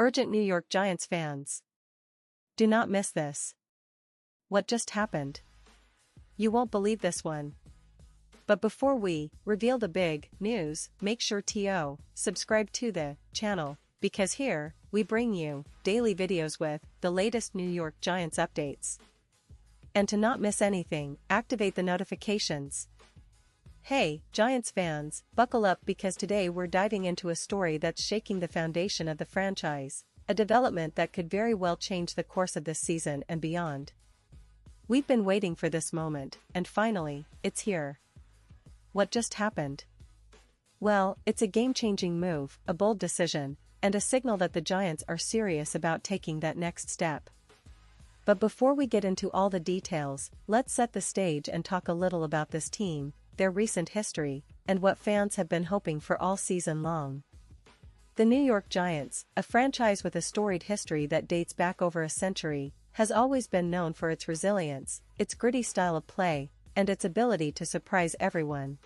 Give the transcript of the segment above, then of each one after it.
Urgent New York Giants fans. Do not miss this. What just happened? You won't believe this one. But before we reveal the big news, make sure to subscribe to the channel, because here, we bring you daily videos with the latest New York Giants updates. And to not miss anything, activate the notifications. Hey, Giants fans, buckle up because today we're diving into a story that's shaking the foundation of the franchise, a development that could very well change the course of this season and beyond. We've been waiting for this moment, and finally, it's here. What just happened? Well, it's a game-changing move, a bold decision, and a signal that the Giants are serious about taking that next step. But before we get into all the details, let's set the stage and talk a little about this team, their recent history, and what fans have been hoping for all season long. The New York Giants, a franchise with a storied history that dates back over a century, has always been known for its resilience, its gritty style of play, and its ability to surprise everyone.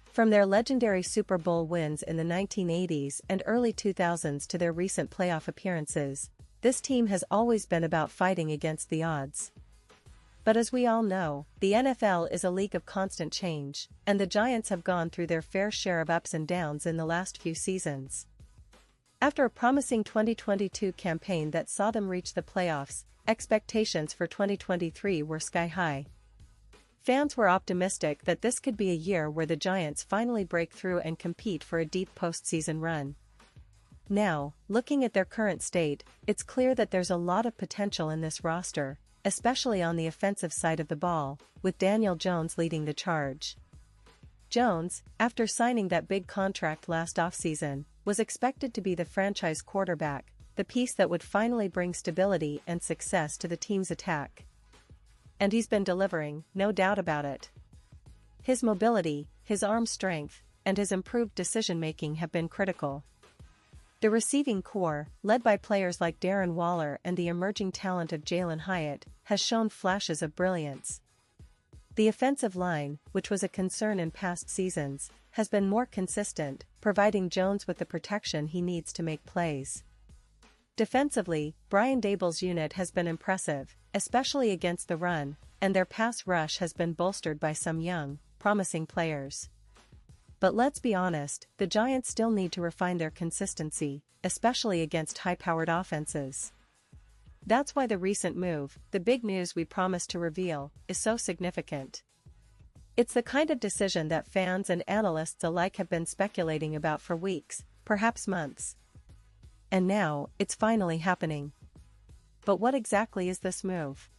From their legendary Super Bowl wins in the 1980s and early 2000s to their recent playoff appearances, this team has always been about fighting against the odds. But as we all know, the NFL is a league of constant change, and the Giants have gone through their fair share of ups and downs in the last few seasons. After a promising 2022 campaign that saw them reach the playoffs, expectations for 2023 were sky-high. Fans were optimistic that this could be a year where the Giants finally break through and compete for a deep postseason run. Now, looking at their current state, it's clear that there's a lot of potential in this roster, especially on the offensive side of the ball, with Daniel Jones leading the charge. Jones, after signing that big contract last offseason, was expected to be the franchise quarterback, the piece that would finally bring stability and success to the team's attack. And he's been delivering, no doubt about it. His mobility, his arm strength, and his improved decision-making have been critical. The receiving core, led by players like Darren Waller and the emerging talent of Jalen Hyatt, has shown flashes of brilliance. The offensive line, which was a concern in past seasons, has been more consistent, providing Jones with the protection he needs to make plays. Defensively, Brian Daboll's unit has been impressive, especially against the run, and their pass rush has been bolstered by some young, promising players. But let's be honest, the Giants still need to refine their consistency, especially against high-powered offenses. That's why the recent move, the big news we promised to reveal, is so significant. It's the kind of decision that fans and analysts alike have been speculating about for weeks, perhaps months. And now, it's finally happening. But what exactly is this move?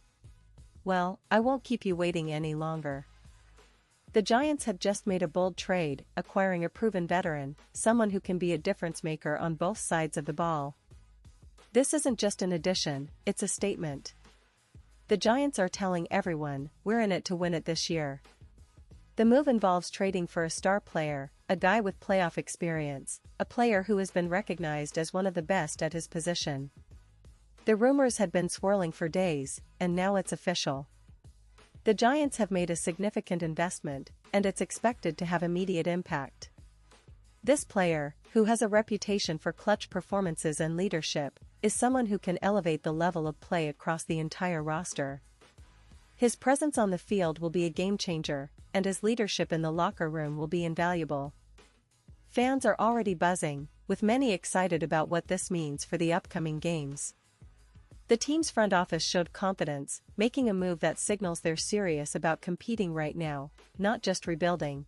Well, I won't keep you waiting any longer. The Giants have just made a bold trade, acquiring a proven veteran, someone who can be a difference maker on both sides of the ball. This isn't just an addition, it's a statement. The Giants are telling everyone, we're in it to win it this year. The move involves trading for a star player, a guy with playoff experience, a player who has been recognized as one of the best at his position. The rumors had been swirling for days, and now it's official. The Giants have made a significant investment, and it's expected to have immediate impact. This player, who has a reputation for clutch performances and leadership, is someone who can elevate the level of play across the entire roster. His presence on the field will be a game-changer, and his leadership in the locker room will be invaluable. Fans are already buzzing, with many excited about what this means for the upcoming games. The team's front office showed confidence, making a move that signals they're serious about competing right now, not just rebuilding.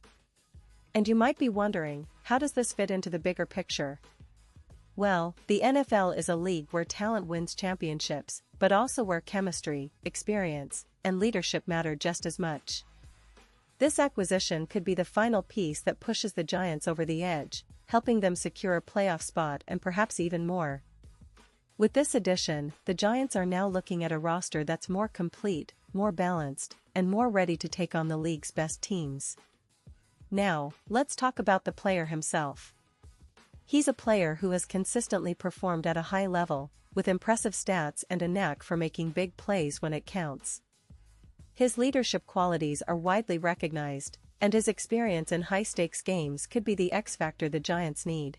And you might be wondering, how does this fit into the bigger picture? Well, the NFL is a league where talent wins championships, but also where chemistry, experience, and leadership matter just as much. This acquisition could be the final piece that pushes the Giants over the edge, helping them secure a playoff spot and perhaps even more. With this addition, the Giants are now looking at a roster that's more complete, more balanced, and more ready to take on the league's best teams. Now, let's talk about the player himself. He's a player who has consistently performed at a high level, with impressive stats and a knack for making big plays when it counts. His leadership qualities are widely recognized, and his experience in high-stakes games could be the X factor the Giants need.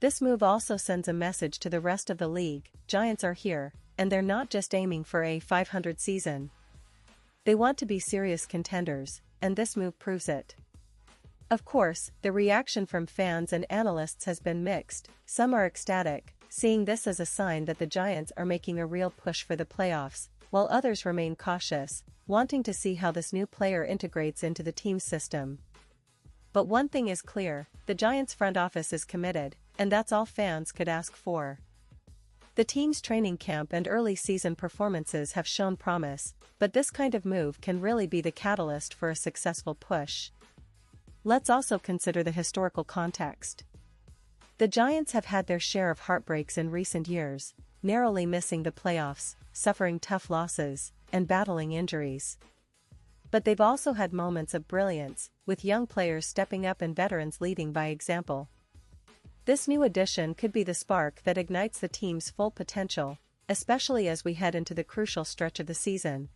This move also sends a message to the rest of the league: Giants are here, and they're not just aiming for a 500 season. They want to be serious contenders, and this move proves it. Of course, the reaction from fans and analysts has been mixed. Some are ecstatic, seeing this as a sign that the Giants are making a real push for the playoffs, while others remain cautious, wanting to see how this new player integrates into the team's system. But one thing is clear: the Giants' front office is committed, and that's all fans could ask for. The team's training camp and early season performances have shown promise, but this kind of move can really be the catalyst for a successful push. Let's also consider the historical context. The Giants have had their share of heartbreaks in recent years, narrowly missing the playoffs, suffering tough losses, and battling injuries. But they've also had moments of brilliance, with young players stepping up and veterans leading by example. This new addition could be the spark that ignites the team's full potential, especially as we head into the crucial stretch of the season.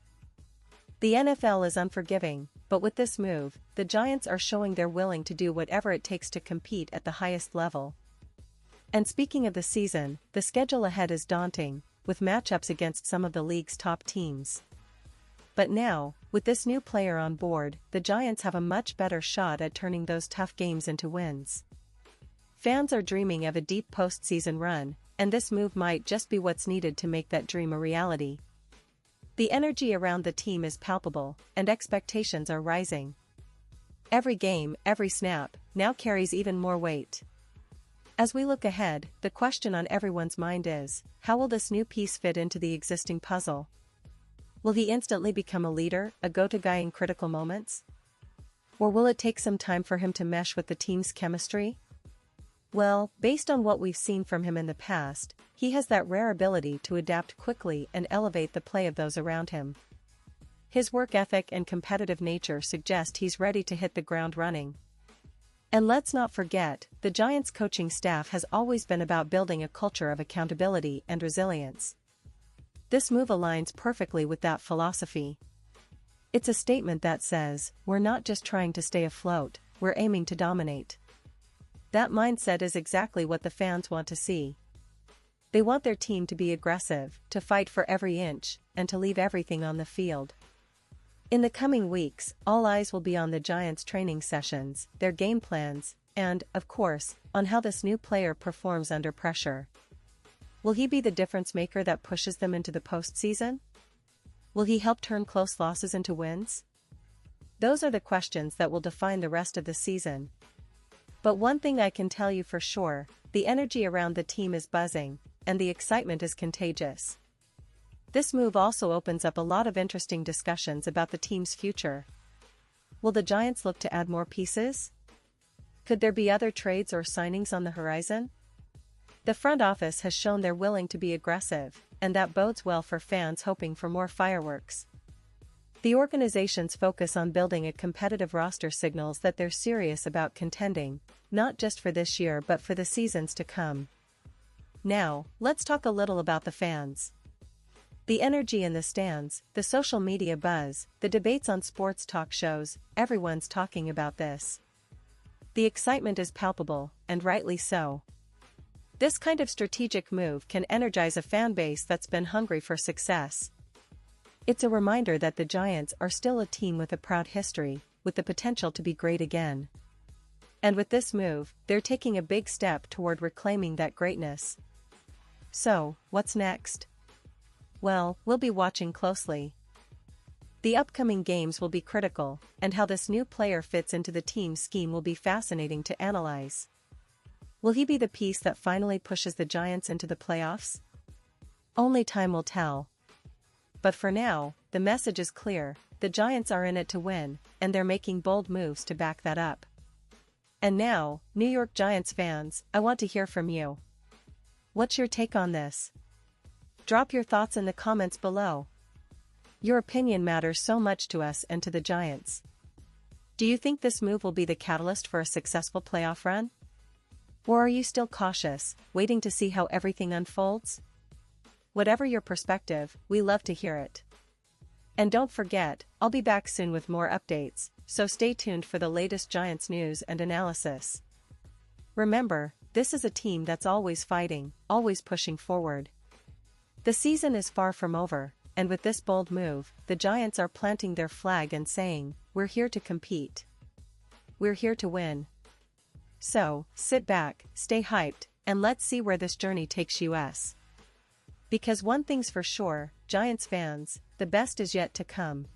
The NFL is unforgiving, but with this move, the Giants are showing they're willing to do whatever it takes to compete at the highest level. And speaking of the season, the schedule ahead is daunting, with matchups against some of the league's top teams. But now, with this new player on board, the Giants have a much better shot at turning those tough games into wins. Fans are dreaming of a deep postseason run, and this move might just be what's needed to make that dream a reality. The energy around the team is palpable, and expectations are rising. Every game, every snap, now carries even more weight. As we look ahead, the question on everyone's mind is: how will this new piece fit into the existing puzzle? Will he instantly become a leader, a go-to guy in critical moments? Or will it take some time for him to mesh with the team's chemistry? Well, based on what we've seen from him in the past, he has that rare ability to adapt quickly and elevate the play of those around him. His work ethic and competitive nature suggest he's ready to hit the ground running. And let's not forget, the Giants' coaching staff has always been about building a culture of accountability and resilience. This move aligns perfectly with that philosophy. It's a statement that says, we're not just trying to stay afloat, we're aiming to dominate. That mindset is exactly what the fans want to see. They want their team to be aggressive, to fight for every inch, and to leave everything on the field. In the coming weeks, all eyes will be on the Giants' training sessions, their game plans, and, of course, on how this new player performs under pressure. Will he be the difference maker that pushes them into the postseason? Will he help turn close losses into wins? Those are the questions that will define the rest of the season. But one thing I can tell you for sure: the energy around the team is buzzing, and the excitement is contagious. This move also opens up a lot of interesting discussions about the team's future. Will the Giants look to add more pieces? Could there be other trades or signings on the horizon? The front office has shown they're willing to be aggressive, and that bodes well for fans hoping for more fireworks. The organization's focus on building a competitive roster signals that they're serious about contending, not just for this year but for the seasons to come. Now, let's talk a little about the fans. The energy in the stands, the social media buzz, the debates on sports talk shows, everyone's talking about this. The excitement is palpable, and rightly so. This kind of strategic move can energize a fan base that's been hungry for success. It's a reminder that the Giants are still a team with a proud history, with the potential to be great again. And with this move, they're taking a big step toward reclaiming that greatness. So, what's next? Well, we'll be watching closely. The upcoming games will be critical, and how this new player fits into the team's scheme will be fascinating to analyze. Will he be the piece that finally pushes the Giants into the playoffs? Only time will tell. But for now, the message is clear: the Giants are in it to win, and they're making bold moves to back that up. And now, New York Giants fans, I want to hear from you. What's your take on this? Drop your thoughts in the comments below. Your opinion matters so much to us and to the Giants. Do you think this move will be the catalyst for a successful playoff run? Or are you still cautious, waiting to see how everything unfolds? Whatever your perspective, we love to hear it. And don't forget, I'll be back soon with more updates, so stay tuned for the latest Giants news and analysis. Remember, this is a team that's always fighting, always pushing forward. The season is far from over, and with this bold move, the Giants are planting their flag and saying, "We're here to compete. We're here to win." So, sit back, stay hyped, and let's see where this journey takes us. Because one thing's for sure, Giants fans, the best is yet to come.